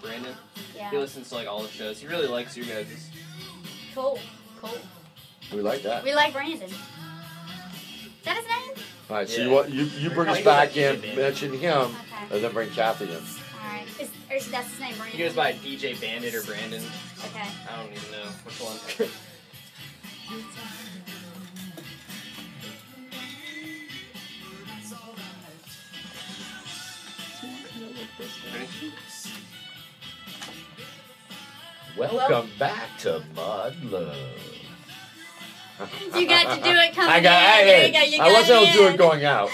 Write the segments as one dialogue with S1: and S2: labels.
S1: Brandon.
S2: Yeah.
S1: He listens to like all the shows. He really likes you guys.
S2: Cool.
S3: We like that.
S2: We like Brandon. Is that his name?
S3: All right, so
S1: Yeah.
S3: you bring us
S1: He goes
S3: back
S1: by
S3: in,
S1: DJ Bandit.
S3: mention him,
S2: Okay.
S3: and then bring Kathy in.
S2: Alright. That's his name, Brandon?
S1: He goes by DJ Bandit or Brandon.
S2: Okay.
S1: I don't even know which one.
S3: Welcome back to Mud Love.
S2: You got to do it coming
S3: I got.
S2: in. There you go. You got
S3: I wasn't able to do
S2: in.
S3: it going out.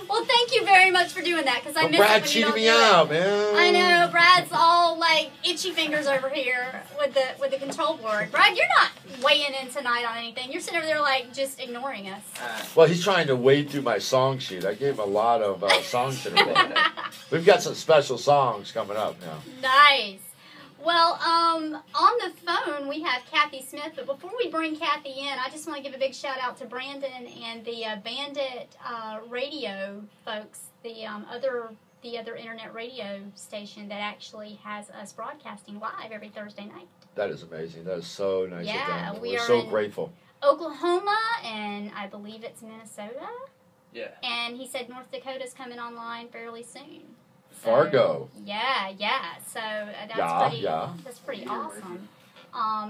S2: Well, thank you very much for doing that, because I
S3: But
S2: miss
S3: Brad
S2: it when you
S3: cheated
S2: don't
S3: me
S2: do
S3: out,
S2: it.
S3: man.
S2: I know. Brad's all like itchy fingers over here with the control board. Brad, you're not weighing in tonight on anything. You're sitting over there like just ignoring us.
S3: Well, he's trying to wade through my song sheet. I gave him a lot of songs to play. We've got some special songs coming up now.
S2: Nice. Well, on the phone we have Kathy Smith, but before we bring Kathy in, I just want to give a big shout out to Brandon and the Bandit radio folks, the other internet radio station that actually has us broadcasting live every Thursday night.
S3: That is amazing. That is so nice
S2: Yeah,
S3: of them.
S2: we
S3: We're
S2: are
S3: so
S2: in
S3: grateful.
S2: Oklahoma, and I believe it's Minnesota.
S1: Yeah.
S2: And he said North Dakota's coming online fairly soon. So,
S3: Fargo.
S2: Yeah. So that's pretty awesome.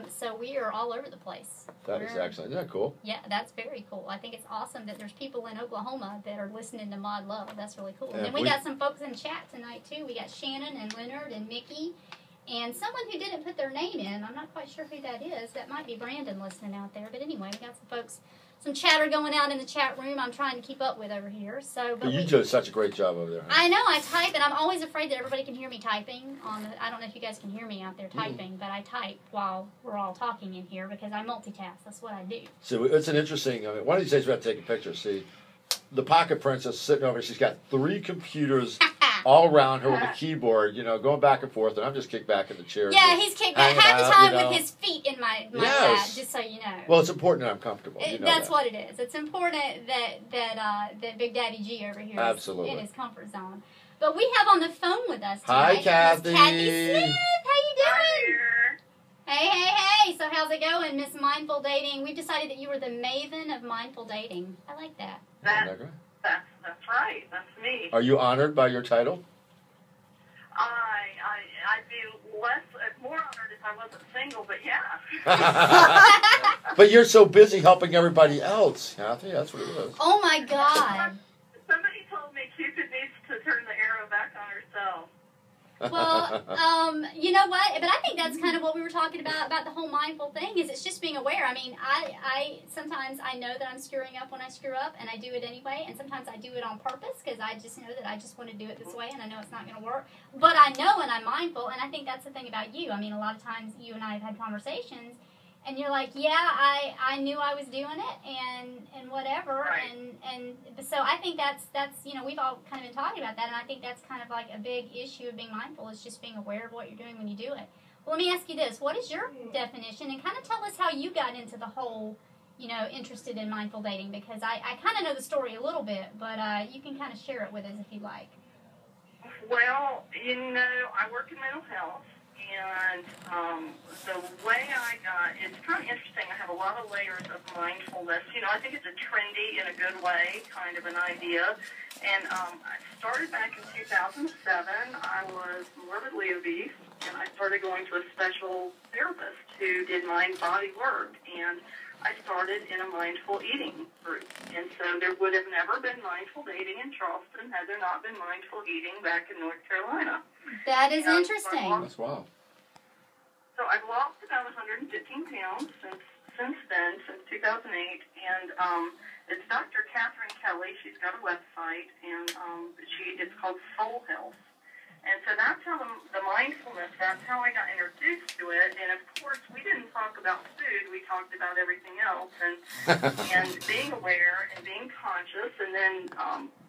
S2: So we are all over the place.
S3: That is excellent. Isn't that cool?
S2: Yeah, that's very cool. I think it's awesome that there's people in Oklahoma that are listening to Mod Love. That's really cool.
S3: Yeah,
S2: And then we got some folks in chat tonight, too. We got Shannon and Leonard and Mickey. And someone who didn't put their name in. I'm not quite sure who that is. That might be Brandon listening out there. But anyway, we got some folks, some chatter going out in the chat room I'm trying to keep up with over here.
S3: But you do such a great job over there. Huh?
S2: I know, I type, and I'm always afraid that everybody can hear me typing. I don't know if you guys can hear me out there typing, but I type while we're all talking in here because I multitask. That's what I do.
S3: So it's an interesting, one of these days we have to take a picture. See, the Pocket Princess sitting over, she's got 3 computers all around her with a keyboard, going back and forth, and I'm just kicked back in the chair.
S2: Yeah, he's kicked back half the time with his feet in my lap, just so you know.
S3: Well, it's important that I'm comfortable.
S2: That's what it is. It's important that Big Daddy G over here is in his comfort zone. But we have on the phone with us tonight.
S3: Hi, Kathy.
S2: Kathy Smith. How you doing?
S4: Hi.
S2: Hey. So how's it going, Miss Mindful Dating? We've decided that you were the maven of mindful dating. I like that.
S4: That's right. That's me.
S3: Are you honored by your title?
S4: I'd be more honored if I wasn't single, but yeah.
S3: But you're so busy helping everybody else, Kathy. That's what it is.
S2: Oh my God.
S4: Somebody told me Cupid needs to turn the arrow back on herself.
S2: Well, you know what? But I think that's kind of what we were talking about the whole mindful thing. Is it's just being aware. I mean, I sometimes I know that I'm screwing up when I screw up, and I do it anyway. And sometimes I do it on purpose because I just know that I just want to do it this way, and I know it's not going to work. But I know, and I'm mindful, and I think that's the thing about you. I mean, a lot of times you and I have had conversations, and you're like, yeah, I knew I was doing it, and whatever,
S4: right.
S2: and so I think that's we've all kind of been talking about that, and I think that's kind of like a big issue of being mindful is just being aware of what you're doing when you do it. Well, let me ask you this: what is your definition, and kind of tell us how you got into the whole, interested in mindful dating? Because I kind of know the story a little bit, but you can kind of share it with us if you'd like.
S4: Well, I work in mental health. And the way I got, it's kind of interesting. I have a lot of layers of mindfulness. I think it's a trendy, in a good way, kind of an idea. And I started back in 2007. I was morbidly obese, and I started going to a special therapist who did mind-body work. And I started in a mindful eating group. And so there would have never been mindful dating in Charleston had there not been mindful eating back in North Carolina.
S2: That is interesting.
S3: That's wild.
S4: So I've lost about 115 pounds since then, since 2008, and it's Dr. Catherine Kelly. She's got a website, and it's called Soul Health. And so that's how the mindfulness, that's how I got introduced to it. And of course, we didn't talk about food. We talked about everything else, and being aware and being conscious. And then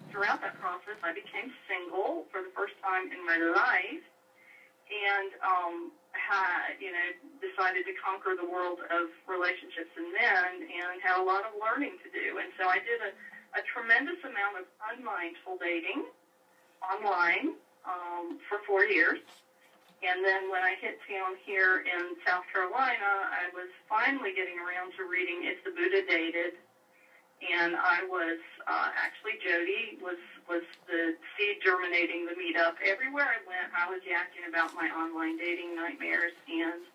S4: throughout that process, I became single for the first time in my life. And decided to conquer the world of relationships and men, and had a lot of learning to do. And so I did a tremendous amount of unmindful dating online. for 4 years. And then when I hit town here in South Carolina, I was finally getting around to reading If the Buddha Dated. And I was, actually Jodi was the seed germinating the meetup. Everywhere I went, I was yakking about my online dating nightmares and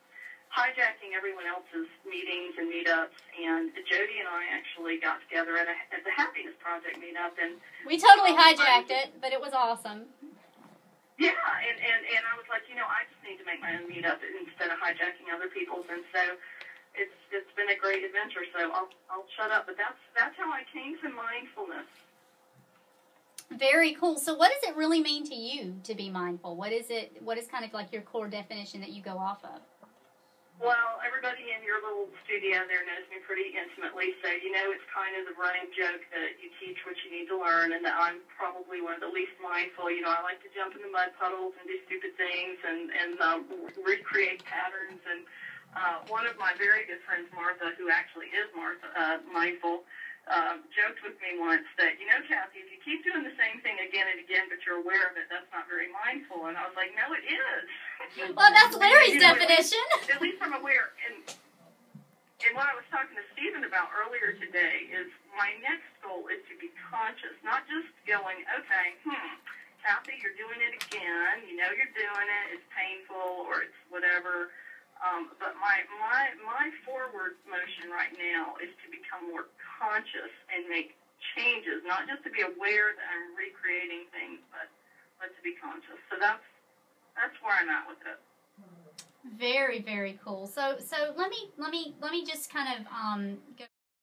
S4: hijacking everyone else's meetings and meetups. And Jodi and I actually got together at the Happiness Project meetup. And
S2: we totally hijacked it, but it was awesome.
S4: Yeah, and I was like, I just need to make my own meetup instead of hijacking other people's. And so it's been a great adventure. So I'll shut up. But that's how I came to mindfulness.
S2: Very cool. So what does it really mean to you to be mindful? What is kind of like your core definition that you go off of?
S4: Well, everybody in your little studio there knows me pretty intimately, so it's kind of the running joke that you teach what you need to learn, and that I'm probably one of the least mindful. I like to jump in the mud puddles and do stupid things and recreate patterns. And one of my very good friends, Martha, who actually is mindful, joked with me once that, Kathy, if you keep doing the same thing again and again, but you're aware of it, that's not very mindful. And I was like, no, it is.
S2: Well, that's Larry's definition.
S4: At least I'm aware. And what I was talking to Stephen about earlier today is my next goal is to be conscious, not just going, okay, Kathy, you're doing it again. You're doing it. It's painful or it's whatever. But my forward motion right now is to become more conscious and make changes, not just to be aware that I'm recreating things, but to be conscious. So that's where I'm at with it.
S2: Very, very cool. So let me just kind of go